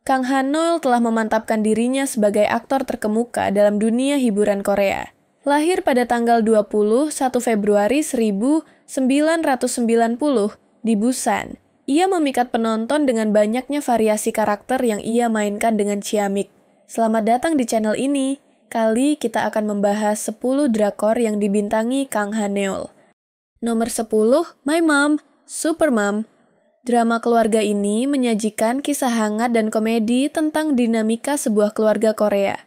Kang Han-neul telah memantapkan dirinya sebagai aktor terkemuka dalam dunia hiburan Korea. Lahir pada tanggal 21 Februari 1990 di Busan. Ia memikat penonton dengan banyaknya variasi karakter yang ia mainkan dengan ciamik. Selamat datang di channel ini. Kali kita akan membahas 10 drakor yang dibintangi Kang Han-neul. Nomor 10, My Mom, Super Mom. Drama keluarga ini menyajikan kisah hangat dan komedi tentang dinamika sebuah keluarga Korea.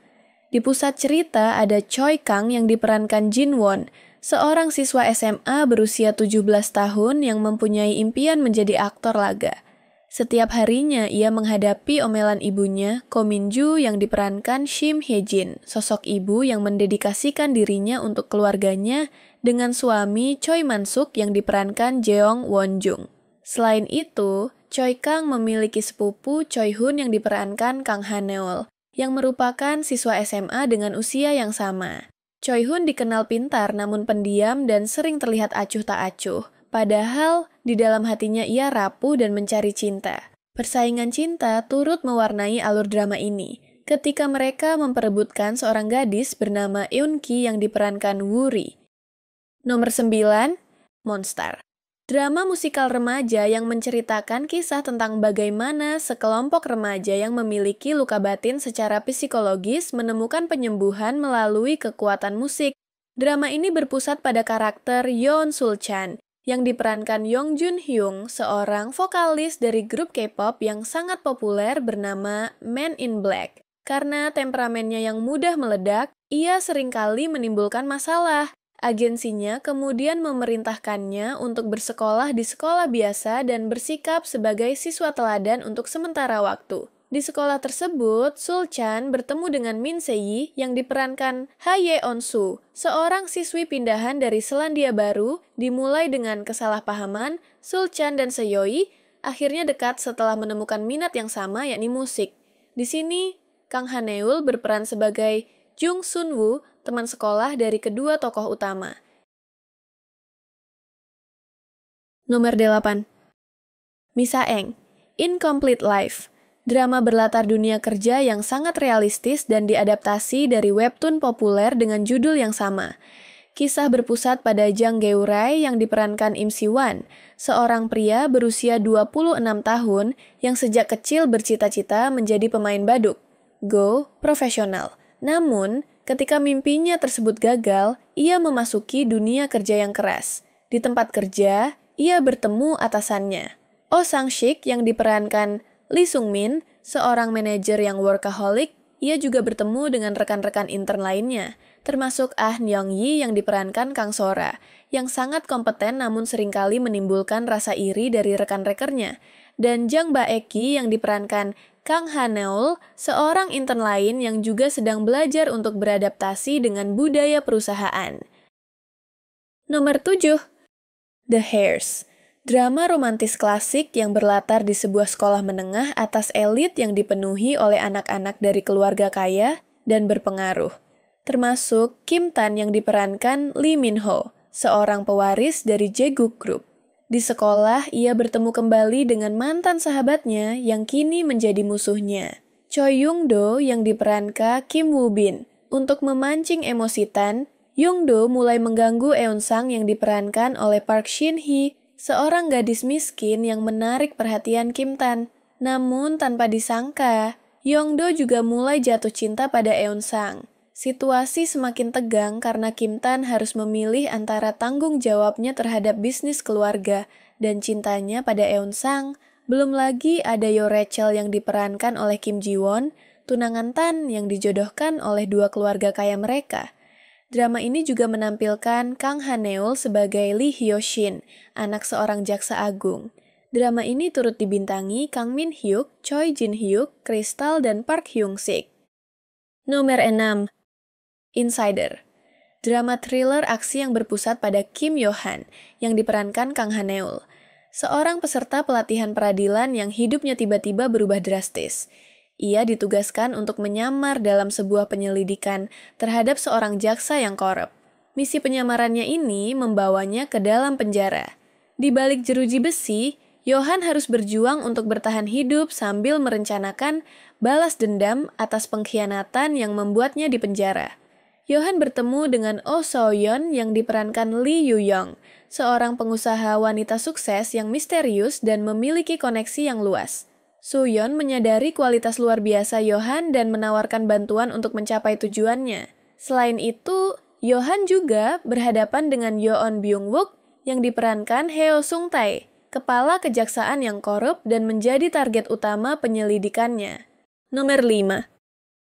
Di pusat cerita ada Choi Kang yang diperankan Jin Won, seorang siswa SMA berusia 17 tahun yang mempunyai impian menjadi aktor laga. Setiap harinya ia menghadapi omelan ibunya, Ko Min-ju yang diperankan Shim Hye-jin, sosok ibu yang mendedikasikan dirinya untuk keluarganya dengan suami Choi Man-suk yang diperankan Jeong Won-jung. Selain itu, Choi Kang memiliki sepupu Choi Hun yang diperankan Kang Han-neul, yang merupakan siswa SMA dengan usia yang sama. Choi Hun dikenal pintar namun pendiam dan sering terlihat acuh tak acuh, padahal di dalam hatinya ia rapuh dan mencari cinta. Persaingan cinta turut mewarnai alur drama ini, ketika mereka memperebutkan seorang gadis bernama Eun-ki yang diperankan Woo-ri. Nomor 9, Monster. Drama musikal remaja yang menceritakan kisah tentang bagaimana sekelompok remaja yang memiliki luka batin secara psikologis menemukan penyembuhan melalui kekuatan musik. Drama ini berpusat pada karakter Yeon Sul-chan yang diperankan Yong Jun-hyung, seorang vokalis dari grup K-pop yang sangat populer bernama Men in Black. Karena temperamennya yang mudah meledak, ia seringkali menimbulkan masalah. Agensinya kemudian memerintahkannya untuk bersekolah di sekolah biasa dan bersikap sebagai siswa teladan untuk sementara waktu. Di sekolah tersebut, Sul-chan bertemu dengan Min Se-yi yang diperankan Ha Ye-on-su, seorang siswi pindahan dari Selandia Baru. Dimulai dengan kesalahpahaman, Sul-chan dan Se-yeon akhirnya dekat setelah menemukan minat yang sama, yakni musik. Di sini, Kang Han-neul berperan sebagai Jung Sun-woo, teman sekolah dari kedua tokoh utama. Nomor 8. Misaeng, Incomplete Life. Drama berlatar dunia kerja yang sangat realistis dan diadaptasi dari webtoon populer dengan judul yang sama. Kisah berpusat pada Jang Geurai yang diperankan Im Si-wan, seorang pria berusia 26 tahun yang sejak kecil bercita-cita menjadi pemain baduk, go profesional. Namun, ketika mimpinya tersebut gagal, ia memasuki dunia kerja yang keras. Di tempat kerja, ia bertemu atasannya, Oh Sang-sik yang diperankan Lee Sung-min, seorang manajer yang workaholic. Ia juga bertemu dengan rekan-rekan intern lainnya, termasuk Ah Nyong-yi yang diperankan Kang Sora, yang sangat kompeten namun seringkali menimbulkan rasa iri dari rekan-rekernya, dan Jang Baek-ki yang diperankan Kang Han-neul, seorang intern lain yang juga sedang belajar untuk beradaptasi dengan budaya perusahaan. Nomor 7. The Heirs. Drama romantis klasik yang berlatar di sebuah sekolah menengah atas elit yang dipenuhi oleh anak-anak dari keluarga kaya dan berpengaruh. Termasuk Kim Tan yang diperankan Lee Min-ho, seorang pewaris dari Jaeguk Group. Di sekolah, ia bertemu kembali dengan mantan sahabatnya yang kini menjadi musuhnya, Choi Young-do yang diperankan Kim Woo-bin. Untuk memancing emosi Tan, Young-do mulai mengganggu Eun-sang yang diperankan oleh Park Shin-hye, seorang gadis miskin yang menarik perhatian Kim Tan. Namun tanpa disangka, Young-do juga mulai jatuh cinta pada Eun-sang. Situasi semakin tegang karena Kim Tan harus memilih antara tanggung jawabnya terhadap bisnis keluarga dan cintanya pada Eun-sang. Belum lagi ada Yo Rachel yang diperankan oleh Kim Ji-won, tunangan Tan yang dijodohkan oleh dua keluarga kaya mereka. Drama ini juga menampilkan Kang Han-neul sebagai Lee Hyo-shin, anak seorang jaksa agung. Drama ini turut dibintangi Kang Min-hyuk, Choi Jin-hyuk, Crystal, dan Park Hyung-sik. Nomor 6. Insider. Drama thriller aksi yang berpusat pada Kim Yo-han yang diperankan Kang Han-neul, seorang peserta pelatihan peradilan yang hidupnya tiba-tiba berubah drastis. Ia ditugaskan untuk menyamar dalam sebuah penyelidikan terhadap seorang jaksa yang korup. Misi penyamarannya ini membawanya ke dalam penjara. Di balik jeruji besi, Johan harus berjuang untuk bertahan hidup sambil merencanakan balas dendam atas pengkhianatan yang membuatnya dipenjara. Johan bertemu dengan Oh So-yeon yang diperankan Lee Yoo-young, seorang pengusaha wanita sukses yang misterius dan memiliki koneksi yang luas. So-yeon menyadari kualitas luar biasa Johan dan menawarkan bantuan untuk mencapai tujuannya. Selain itu, Johan juga berhadapan dengan Yoon Byung-wook yang diperankan Heo Sung-tae, kepala kejaksaan yang korup dan menjadi target utama penyelidikannya. Nomor 5.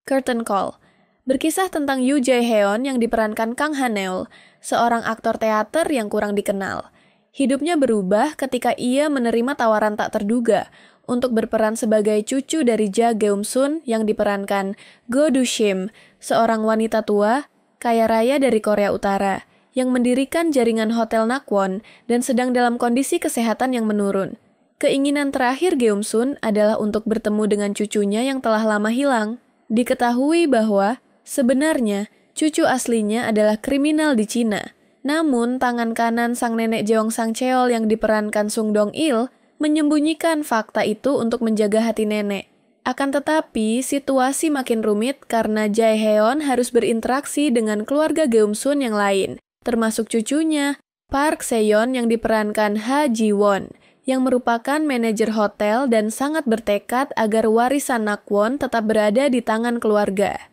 Curtain Call. Berkisah tentang Yoo Jae-heon yang diperankan Kang Ha-neul, seorang aktor teater yang kurang dikenal. Hidupnya berubah ketika ia menerima tawaran tak terduga untuk berperan sebagai cucu dari Ja Geum-sun yang diperankan Go Du-shim, seorang wanita tua, kaya raya dari Korea Utara, yang mendirikan jaringan hotel Nakwon dan sedang dalam kondisi kesehatan yang menurun. Keinginan terakhir Geum-sun adalah untuk bertemu dengan cucunya yang telah lama hilang. Diketahui bahwa sebenarnya cucu aslinya adalah kriminal di Cina. Namun, tangan kanan sang nenek Jeong Sang Cheol yang diperankan Sung Dong-il menyembunyikan fakta itu untuk menjaga hati nenek. Akan tetapi, situasi makin rumit karena Jae-heon harus berinteraksi dengan keluarga Geum-sun yang lain, termasuk cucunya, Park Se-yeon yang diperankan Ha Ji-won, yang merupakan manajer hotel dan sangat bertekad agar warisan Nakwon tetap berada di tangan keluarga.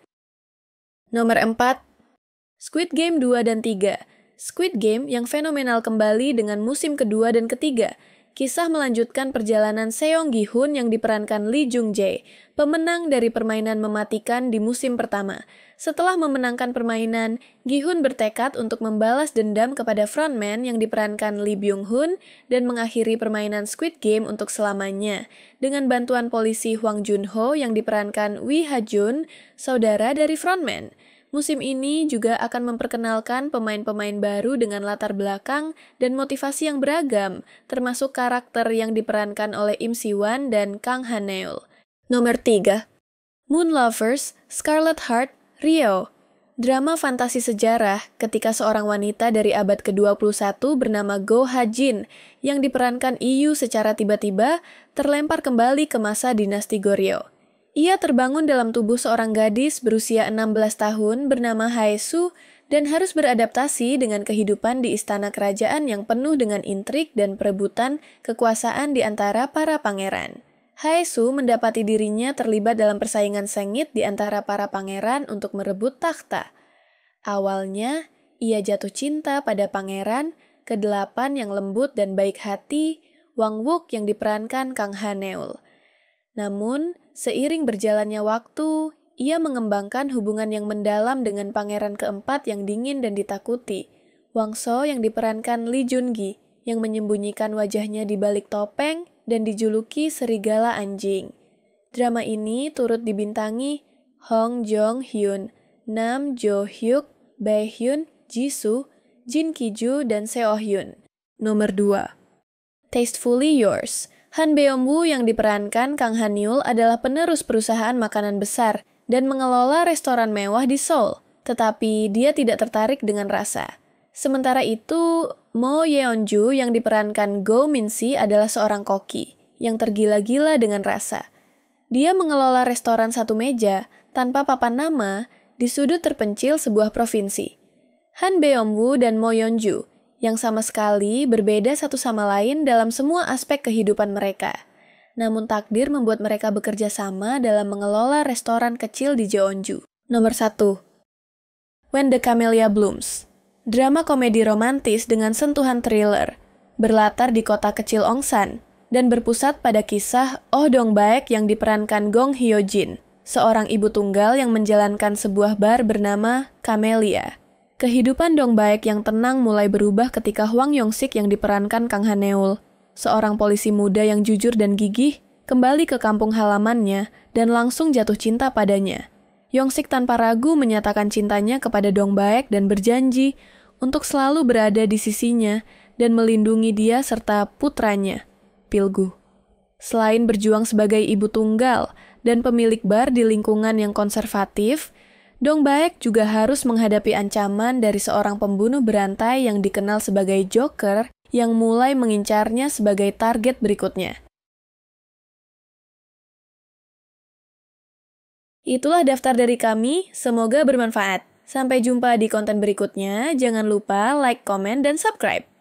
Nomor 4. Squid Game 2 dan 3. Squid Game yang fenomenal kembali dengan musim kedua dan ketiga. Kisah melanjutkan perjalanan Seong Gi-hun yang diperankan Lee Jung-jae, pemenang dari permainan mematikan di musim pertama. Setelah memenangkan permainan, Gi-hun bertekad untuk membalas dendam kepada frontman yang diperankan Lee Byung-hun dan mengakhiri permainan Squid Game untuk selamanya, dengan bantuan polisi Hwang Jun-ho yang diperankan Wi Ha-jun, saudara dari frontman. Musim ini juga akan memperkenalkan pemain-pemain baru dengan latar belakang dan motivasi yang beragam, termasuk karakter yang diperankan oleh Im Si-wan dan Kang Ha-neul. Nomor 3. Moon Lovers, Scarlet Heart, Rio. Drama fantasi sejarah ketika seorang wanita dari abad ke-21 bernama Go Ha-jin yang diperankan IU secara tiba-tiba terlempar kembali ke masa dinasti Goryeo. Ia terbangun dalam tubuh seorang gadis berusia 16 tahun bernama Hae-su dan harus beradaptasi dengan kehidupan di istana kerajaan yang penuh dengan intrik dan perebutan kekuasaan di antara para pangeran. Hae-su mendapati dirinya terlibat dalam persaingan sengit di antara para pangeran untuk merebut takhta. Awalnya, ia jatuh cinta pada pangeran ke-8 yang lembut dan baik hati, Wang Wook yang diperankan Kang Ha-neul. Namun, seiring berjalannya waktu, ia mengembangkan hubungan yang mendalam dengan pangeran keempat yang dingin dan ditakuti, Wang So yang diperankan Lee Jun-gi, yang menyembunyikan wajahnya di balik topeng dan dijuluki serigala anjing. Drama ini turut dibintangi Hong Jong-hyun, Nam Jo-hyuk, Bae-hyun, Jisoo, Jin Ki-ju, dan Seo-hyun. Nomor 2. Tastefully Yours. Han Beom-woo yang diperankan Kang Ha-neul adalah penerus perusahaan makanan besar dan mengelola restoran mewah di Seoul, tetapi dia tidak tertarik dengan rasa. Sementara itu, Mo Yeon-ju yang diperankan Go Min-si adalah seorang koki yang tergila-gila dengan rasa. Dia mengelola restoran satu meja tanpa papan nama di sudut terpencil sebuah provinsi. Han Beom-woo dan Mo Yeon-ju yang sama sekali berbeda satu sama lain dalam semua aspek kehidupan mereka. Namun takdir membuat mereka bekerja sama dalam mengelola restoran kecil di Jeonju. Nomor 1. When the Camellia Blooms. Drama komedi romantis dengan sentuhan thriller, berlatar di kota kecil Ongsan, dan berpusat pada kisah Oh Dong-baek yang diperankan Gong Hyo-jin, seorang ibu tunggal yang menjalankan sebuah bar bernama Camellia. Kehidupan Dong-baek yang tenang mulai berubah ketika Hwang Yong-sik yang diperankan Kang Ha-neul, seorang polisi muda yang jujur dan gigih, kembali ke kampung halamannya dan langsung jatuh cinta padanya. Yong-sik tanpa ragu menyatakan cintanya kepada Dong-baek dan berjanji untuk selalu berada di sisinya dan melindungi dia serta putranya, Pilgu. Selain berjuang sebagai ibu tunggal dan pemilik bar di lingkungan yang konservatif, Dong-baek juga harus menghadapi ancaman dari seorang pembunuh berantai yang dikenal sebagai Joker yang mulai mengincarnya sebagai target berikutnya. Itulah daftar dari kami, semoga bermanfaat. Sampai jumpa di konten berikutnya, jangan lupa like, komen, dan subscribe.